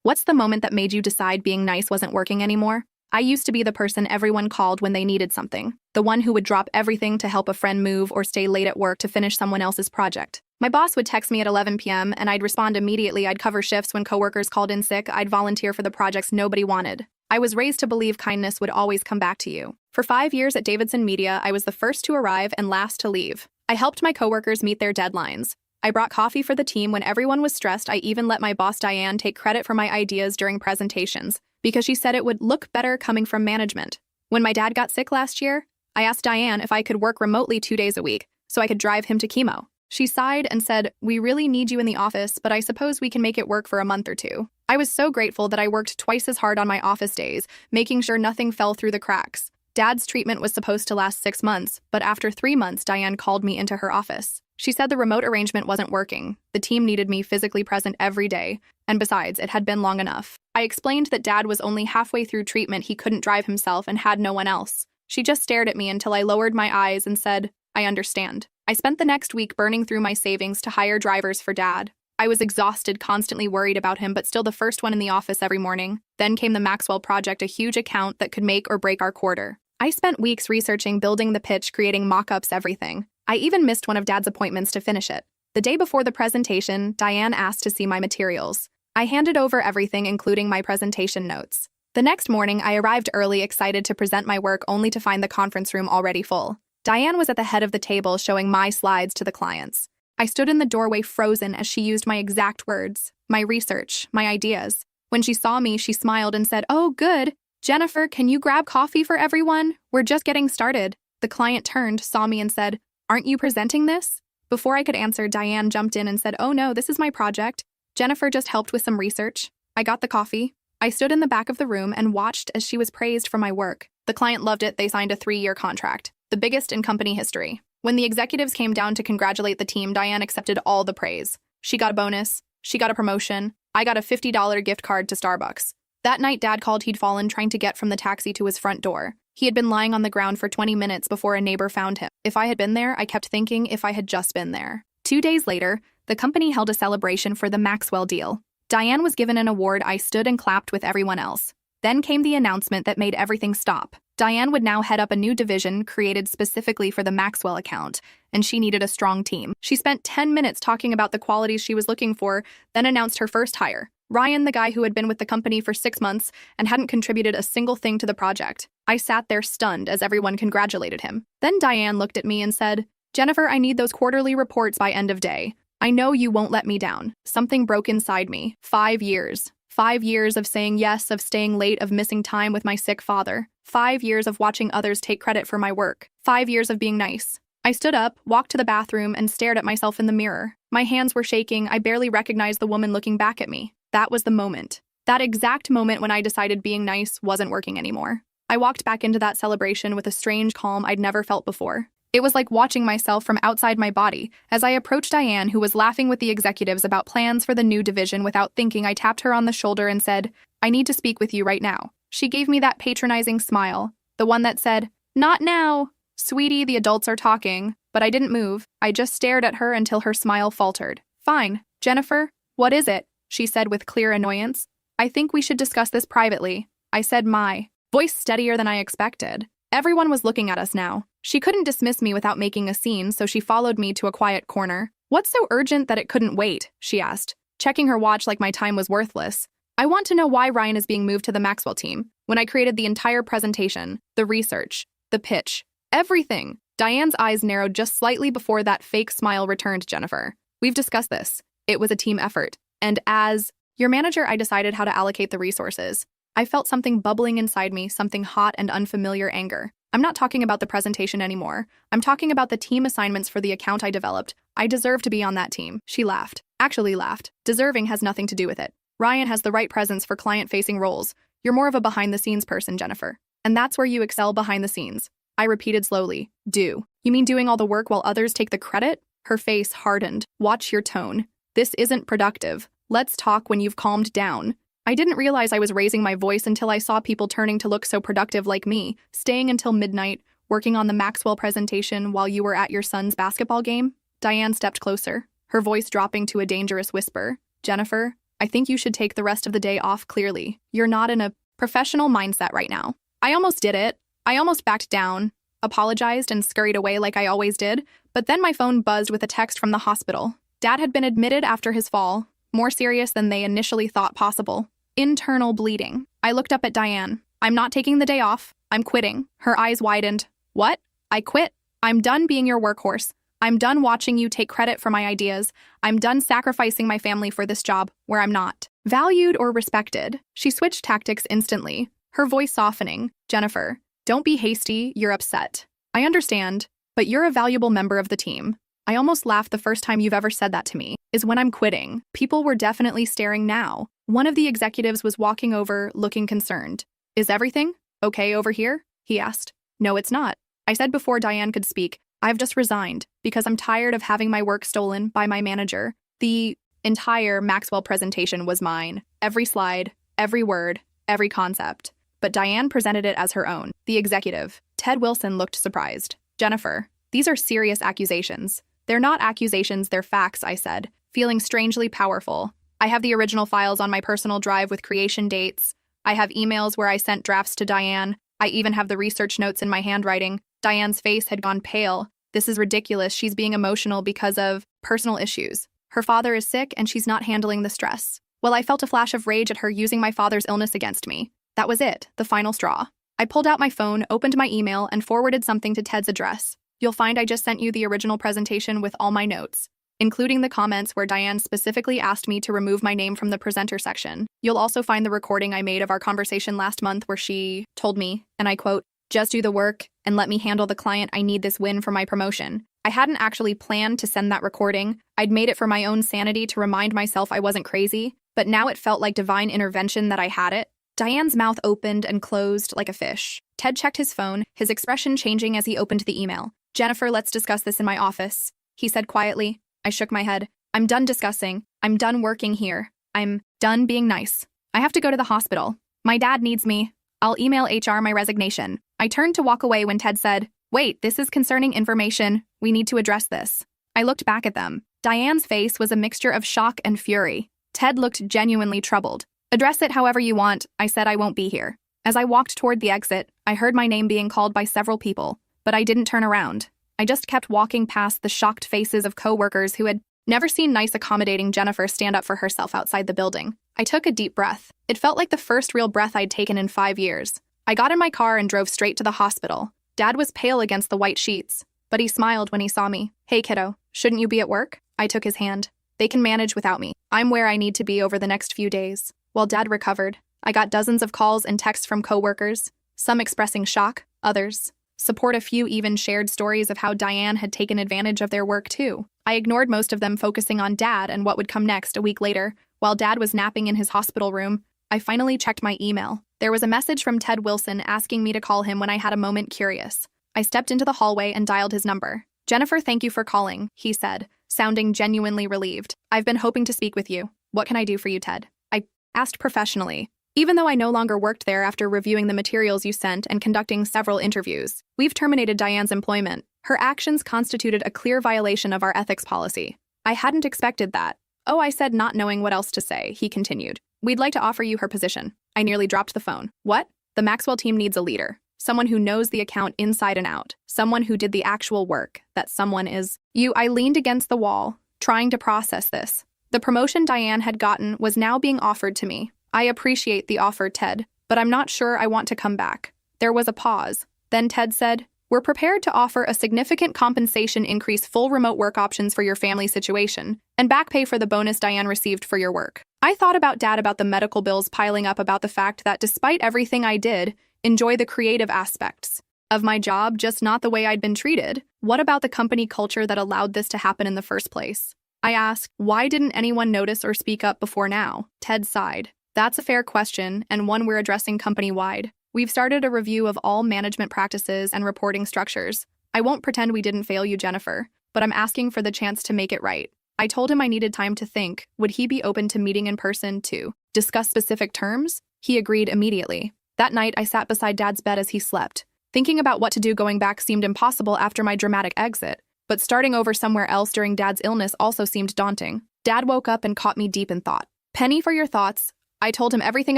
What's the moment that made you decide being nice wasn't working anymore? I used to be the person everyone called when they needed something, the one who would drop everything to help a friend move or stay late at work to finish someone else's project. My boss would text me at 11 p.m. and I'd respond immediately. I'd cover shifts when coworkers called in sick. I'd volunteer for the projects nobody wanted. I was raised to believe kindness would always come back to you. For 5 years at Davidson Media, I was the first to arrive and last to leave. I helped my coworkers meet their deadlines. I brought coffee for the team when everyone was stressed. I even let my boss Diane take credit for my ideas during presentations, because she said it would look better coming from management. When my dad got sick last year, I asked Diane if I could work remotely 2 days a week so I could drive him to chemo. She sighed and said, "We really need you in the office, but I suppose we can make it work for a month or two." I was so grateful that I worked twice as hard on my office days, making sure nothing fell through the cracks. Dad's treatment was supposed to last 6 months, but after 3 months, Diane called me into her office. She said the remote arrangement wasn't working. The team needed me physically present every day, and besides, it had been long enough. I explained that Dad was only halfway through treatment. He couldn't drive himself and had no one else. She just stared at me until I lowered my eyes and said, "I understand." I spent the next week burning through my savings to hire drivers for Dad. I was exhausted, constantly worried about him, but still the first one in the office every morning. Then came the Maxwell project, a huge account that could make or break our quarter. I spent weeks researching, building the pitch, creating mock-ups, everything. I even missed one of Dad's appointments to finish it. The day before the presentation, Diane asked to see my materials. I handed over everything, including my presentation notes. The next morning, I arrived early, excited to present my work, only to find the conference room already full. Diane was at the head of the table, showing my slides to the clients. I stood in the doorway frozen as she used my exact words, my research, my ideas. When she saw me, she smiled and said, "Oh, good. Jennifer, can you grab coffee for everyone? We're just getting started." The client turned, saw me, and said, "Aren't you presenting this?" Before I could answer, Diane jumped in and said, "Oh no, this is my project. Jennifer just helped with some research." I got the coffee. I stood in the back of the room and watched as she was praised for my work. The client loved it. They signed a 3-year contract, the biggest in company history. When the executives came down to congratulate the team, Diane accepted all the praise. She got a bonus. She got a promotion. I got a $50 gift card to Starbucks. That night, Dad called. He'd fallen trying to get from the taxi to his front door. He had been lying on the ground for 20 minutes before a neighbor found him. If I had been there, I kept thinking, if I had just been there. 2 days later, the company held a celebration for the Maxwell deal. Diane was given an award. I stood and clapped with everyone else. Then came the announcement that made everything stop. Diane would now head up a new division created specifically for the Maxwell account, and she needed a strong team. She spent 10 minutes talking about the qualities she was looking for, then announced her first hire. Ryan, the guy who had been with the company for 6 months and hadn't contributed a single thing to the project. I sat there stunned as everyone congratulated him. Then Diane looked at me and said, "Jennifer, I need those quarterly reports by end of day. I know you won't let me down." Something broke inside me. 5 years. 5 years of saying yes, of staying late, of missing time with my sick father. 5 years of watching others take credit for my work. 5 years of being nice. I stood up, walked to the bathroom, and stared at myself in the mirror. My hands were shaking. I barely recognized the woman looking back at me. That was the moment. That exact moment when I decided being nice wasn't working anymore. I walked back into that celebration with a strange calm I'd never felt before. It was like watching myself from outside my body. As I approached Diane, who was laughing with the executives about plans for the new division, without thinking, I tapped her on the shoulder and said, "I need to speak with you right now." She gave me that patronizing smile, the one that said, "Not now. Sweetie, the adults are talking." But I didn't move. I just stared at her until her smile faltered. "Fine. Jennifer, what is it?" she said with clear annoyance. "I think we should discuss this privately." I said, my voice steadier than I expected. Everyone was looking at us now. She couldn't dismiss me without making a scene, so she followed me to a quiet corner. "What's so urgent that it couldn't wait?" she asked, checking her watch like my time was worthless. "I want to know why Ryan is being moved to the Maxwell team. When I created the entire presentation, the research, the pitch, everything." Diane's eyes narrowed just slightly before that fake smile returned. "Jennifer, we've discussed this. It was a team effort. And as your manager, I decided how to allocate the resources." I felt something bubbling inside me, something hot and unfamiliar anger. "I'm not talking about the presentation anymore. I'm talking about the team assignments for the account I developed. I deserve to be on that team." She laughed. Actually laughed. "Deserving has nothing to do with it. Ryan has the right presence for client-facing roles. You're more of a behind-the-scenes person, Jennifer. And that's where you excel, behind the scenes." I repeated slowly. "Do you mean doing all the work while others take the credit?" Her face hardened. "Watch your tone. This isn't productive. Let's talk when you've calmed down." I didn't realize I was raising my voice until I saw people turning to look so productive like me, staying until midnight, working on the Maxwell presentation while you were at your son's basketball game. Diane stepped closer, her voice dropping to a dangerous whisper. "Jennifer, I think you should take the rest of the day off clearly. You're not in a professional mindset right now. I almost did it. I almost backed down, apologized, and scurried away like I always did, but then my phone buzzed with a text from the hospital. Dad had been admitted after his fall, more serious than they initially thought possible. Internal bleeding. I looked up at Diane. I'm not taking the day off. I'm quitting. Her eyes widened. What? I quit? I'm done being your workhorse. I'm done watching you take credit for my ideas. I'm done sacrificing my family for this job where I'm not valued or respected. She switched tactics instantly, her voice softening. Jennifer, don't be hasty. You're upset. I understand, but you're a valuable member of the team. I almost laughed the first time you've ever said that to me, is when I'm quitting. People were definitely staring now. One of the executives was walking over, looking concerned. Is everything okay over here? He asked. No, it's not. I said before Diane could speak, I've just resigned because I'm tired of having my work stolen by my manager. The entire Maxwell presentation was mine. Every slide, every word, every concept. But Diane presented it as her own. The executive, Ted Wilson, looked surprised. Jennifer, these are serious accusations. They're not accusations, they're facts, I said, feeling strangely powerful. I have the original files on my personal drive with creation dates. I have emails where I sent drafts to Diane. I even have the research notes in my handwriting. Diane's face had gone pale. This is ridiculous. She's being emotional because of personal issues. Her father is sick and she's not handling the stress. Well, I felt a flash of rage at her using my father's illness against me. That was it, the final straw. I pulled out my phone, opened my email, and forwarded something to Ted's address. You'll find I just sent you the original presentation with all my notes, including the comments where Diane specifically asked me to remove my name from the presenter section. You'll also find the recording I made of our conversation last month where she told me, and I quote, just do the work and let me handle the client. I need this win for my promotion. I hadn't actually planned to send that recording. I'd made it for my own sanity to remind myself I wasn't crazy, but now it felt like divine intervention that I had it. Diane's mouth opened and closed like a fish. Ted checked his phone, his expression changing as he opened the email. Jennifer, let's discuss this in my office, he said quietly. I shook my head. I'm done discussing. I'm done working here. I'm done being nice. I have to go to the hospital. My dad needs me. I'll email HR my resignation. I turned to walk away when Ted said, wait, this is concerning information. We need to address this. I looked back at them. Diane's face was a mixture of shock and fury. Ted looked genuinely troubled. Address it however you want. I said I won't be here. As I walked toward the exit, I heard my name being called by several people, but I didn't turn around. I just kept walking past the shocked faces of coworkers who had never seen nice, accommodating Jennifer stand up for herself outside the building. I took a deep breath. It felt like the first real breath I'd taken in 5 years. I got in my car and drove straight to the hospital. Dad was pale against the white sheets, but he smiled when he saw me. Hey, kiddo, shouldn't you be at work? I took his hand. They can manage without me. I'm where I need to be over the next few days. While Dad recovered, I got dozens of calls and texts from coworkers, some expressing shock, others support. A few even shared stories of how Diane had taken advantage of their work too. I ignored most of them, focusing on Dad and what would come next. A week later, while Dad was napping in his hospital room, I finally checked my email. There was a message from Ted Wilson asking me to call him when I had a moment curious. I stepped into the hallway and dialed his number. Jennifer, thank you for calling, he said, sounding genuinely relieved. I've been hoping to speak with you. What can I do for you, Ted? I asked professionally. Even though I no longer worked there after reviewing the materials you sent and conducting several interviews, we've terminated Diane's employment. Her actions constituted a clear violation of our ethics policy. I hadn't expected that. Oh, I said, not knowing what else to say, he continued. We'd like to offer you her position. I nearly dropped the phone. What? The Maxwell team needs a leader. Someone who knows the account inside and out. Someone who did the actual work. That someone is you. I leaned against the wall, trying to process this. The promotion Diane had gotten was now being offered to me. I appreciate the offer, Ted, but I'm not sure I want to come back. There was a pause. Then Ted said, we're prepared to offer a significant compensation increase, full remote work options for your family situation, and back pay for the bonus Diane received for your work. I thought about Dad, about the medical bills piling up, about the fact that despite everything I did, enjoy the creative aspects of my job, just not the way I'd been treated. What about the company culture that allowed this to happen in the first place? I asked, why didn't anyone notice or speak up before now? Ted sighed. That's a fair question, and one we're addressing company-wide. We've started a review of all management practices and reporting structures. I won't pretend we didn't fail you, Jennifer, but I'm asking for the chance to make it right. I told him I needed time to think. Would he be open to meeting in person to discuss specific terms? He agreed immediately. That night, I sat beside Dad's bed as he slept. Thinking about what to do going back seemed impossible after my dramatic exit, but starting over somewhere else during Dad's illness also seemed daunting. Dad woke up and caught me deep in thought. Penny for your thoughts. I told him everything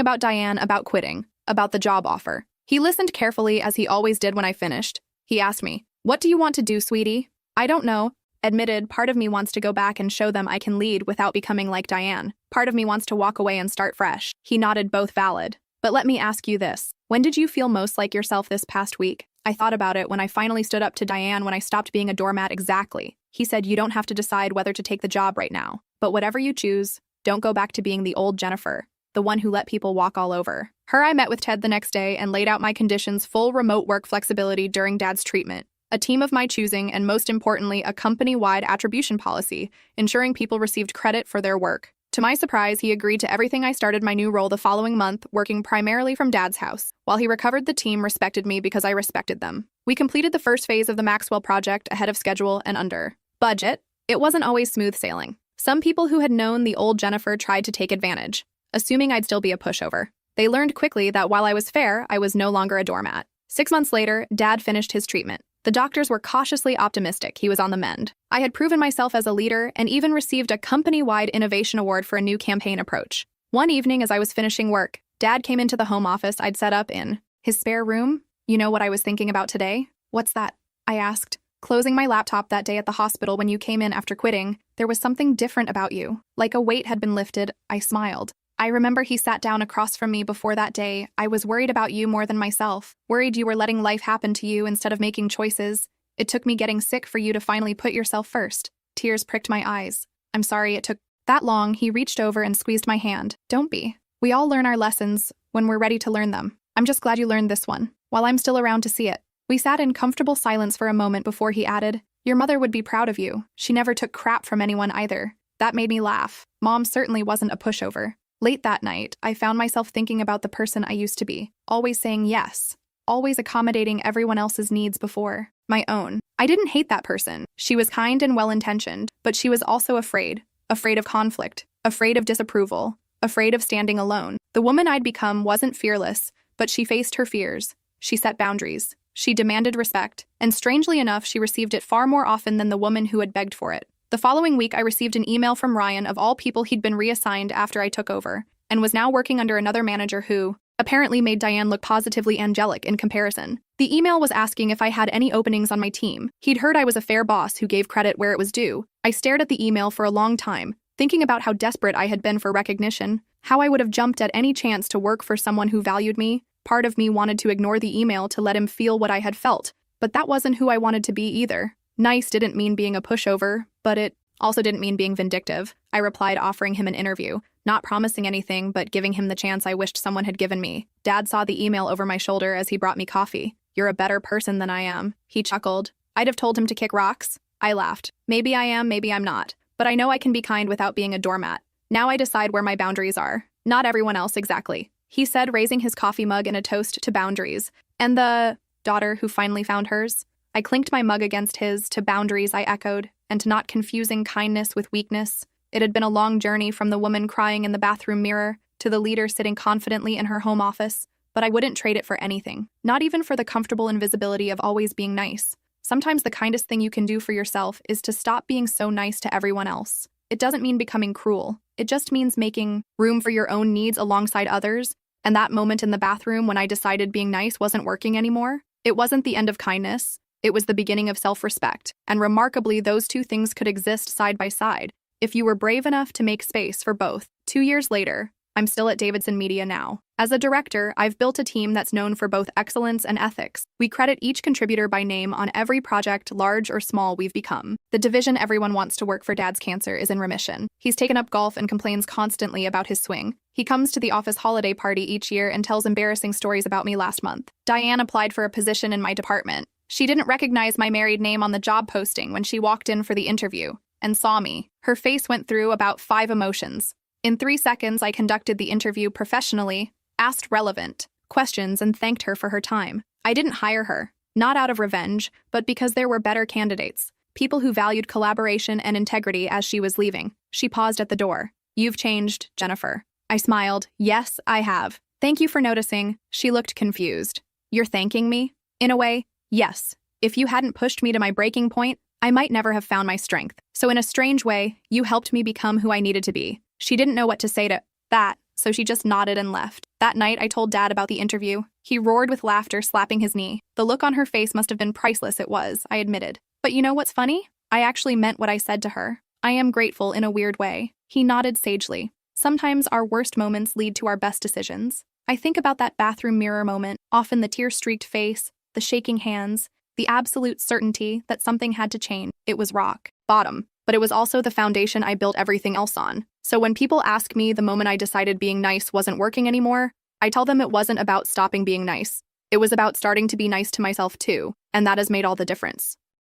about Diane, about quitting, about the job offer. He listened carefully as he always did when I finished. He asked me, "What do you want to do, sweetie?" "I don't know." Admitted, part of me wants to go back and show them I can lead without becoming like Diane. Part of me wants to walk away and start fresh. He nodded, both valid. But let me ask you this. When did you feel most like yourself this past week? I thought about it when I finally stood up to Diane, when I stopped being a doormat. Exactly. He said, you don't have to decide whether to take the job right now. But whatever you choose, don't go back to being the old Jennifer, the one who let people walk all over her. I met with Ted the next day and laid out my conditions: full remote work flexibility during Dad's treatment, a team of my choosing, and most importantly, a company-wide attribution policy, ensuring people received credit for their work. To my surprise, he agreed to everything. I started my new role the following month, working primarily from Dad's house. While he recovered, the team respected me because I respected them. We completed the first phase of the Maxwell project ahead of schedule and under budget. It wasn't always smooth sailing. Some people who had known the old Jennifer tried to take advantage, assuming I'd still be a pushover. They learned quickly that while I was fair, I was no longer a doormat. 6 months later, Dad finished his treatment. The doctors were cautiously optimistic he was on the mend. I had proven myself as a leader and even received a company-wide innovation award for a new campaign approach. One evening as I was finishing work, Dad came into the home office I'd set up in his spare room. "You know what I was thinking about today?" "What's that?" I asked. "Closing my laptop that day at the hospital when you came in after quitting, there was something different about you. Like a weight had been lifted." I smiled. "I remember." He sat down across from me. "Before that day, I was worried about you more than myself. Worried you were letting life happen to you instead of making choices. It took me getting sick for you to finally put yourself first." Tears pricked my eyes. "I'm sorry it took that long." He reached over and squeezed my hand. "Don't be. We all learn our lessons when we're ready to learn them. I'm just glad you learned this one while I'm still around to see it." We sat in comfortable silence for a moment before he added, "Your mother would be proud of you. She never took crap from anyone either." That made me laugh. Mom certainly wasn't a pushover. Late that night, I found myself thinking about the person I used to be, always saying yes, always accommodating everyone else's needs before my own. I didn't hate that person. She was kind and well-intentioned, but she was also afraid of conflict, afraid of disapproval, afraid of standing alone. The woman I'd become wasn't fearless, but she faced her fears. She set boundaries. She demanded respect, and strangely enough, she received it far more often than the woman who had begged for it. The following week, I received an email from Ryan. Of all people, he'd been reassigned after I took over, and was now working under another manager who apparently made Diane look positively angelic in comparison. The email was asking if I had any openings on my team. He'd heard I was a fair boss who gave credit where it was due. I stared at the email for a long time, thinking about how desperate I had been for recognition, how I would have jumped at any chance to work for someone who valued me. Part of me wanted to ignore the email to let him feel what I had felt, but that wasn't who I wanted to be either. Nice didn't mean being a pushover, but it also didn't mean being vindictive. I replied, offering him an interview, not promising anything, but giving him the chance I wished someone had given me. Dad saw the email over my shoulder as he brought me coffee. "You're a better person than I am." He chuckled. I'd have told him to kick rocks. I laughed. Maybe I am, maybe I'm not. But I know I can be kind without being a doormat. Now I decide where my boundaries are. Not everyone else exactly. He said, raising his coffee mug in a toast to boundaries. "And the daughter who finally found hers?" I clinked my mug against his. "To boundaries," I echoed, and to not confusing kindness with weakness. It had been a long journey from the woman crying in the bathroom mirror to the leader sitting confidently in her home office, but I wouldn't trade it for anything. Not even for the comfortable invisibility of always being nice. Sometimes the kindest thing you can do for yourself is to stop being so nice to everyone else. It doesn't mean becoming cruel. It just means making room for your own needs alongside others. And that moment in the bathroom when I decided being nice wasn't working anymore, it wasn't the end of kindness. It was the beginning of self-respect. And remarkably, those two things could exist side by side if you were brave enough to make space for both. 2 years later, I'm still at Davidson Media now. As a director, I've built a team that's known for both excellence and ethics. We credit each contributor by name on every project, large or small, we've become. The division everyone wants to work for Dad's cancer is in remission. He's taken up golf and complains constantly about his swing. He comes to the office holiday party each year and tells embarrassing stories about me. Last month, Diane applied for a position in my department. She didn't recognize my married name on the job posting when she walked in for the interview and saw me. Her face went through about 5 emotions. In 3 seconds, I conducted the interview professionally, asked relevant questions, and thanked her for her time. I didn't hire her, not out of revenge, but because there were better candidates, people who valued collaboration and integrity. As she was leaving, she paused at the door. "You've changed, Jennifer." I smiled. "Yes, I have. Thank you for noticing." She looked confused. "You're thanking me?" "In a way, yes. If you hadn't pushed me to my breaking point, I might never have found my strength. So in a strange way, you helped me become who I needed to be." She didn't know what to say to that, so she just nodded and left. That night, I told Dad about the interview. He roared with laughter, slapping his knee. The look on her face must have been priceless. It was, I admitted. But you know what's funny? I actually meant what I said to her. I am grateful in a weird way. He nodded sagely. Sometimes our worst moments lead to our best decisions. I think about that bathroom mirror moment, often the tear-streaked face, the shaking hands, the absolute certainty that something had to change. It was rock bottom, but it was also the foundation I built everything else on. So when people ask me the moment I decided being nice wasn't working anymore, I tell them it wasn't about stopping being nice. It was about starting to be nice to myself too, and that has made all the difference.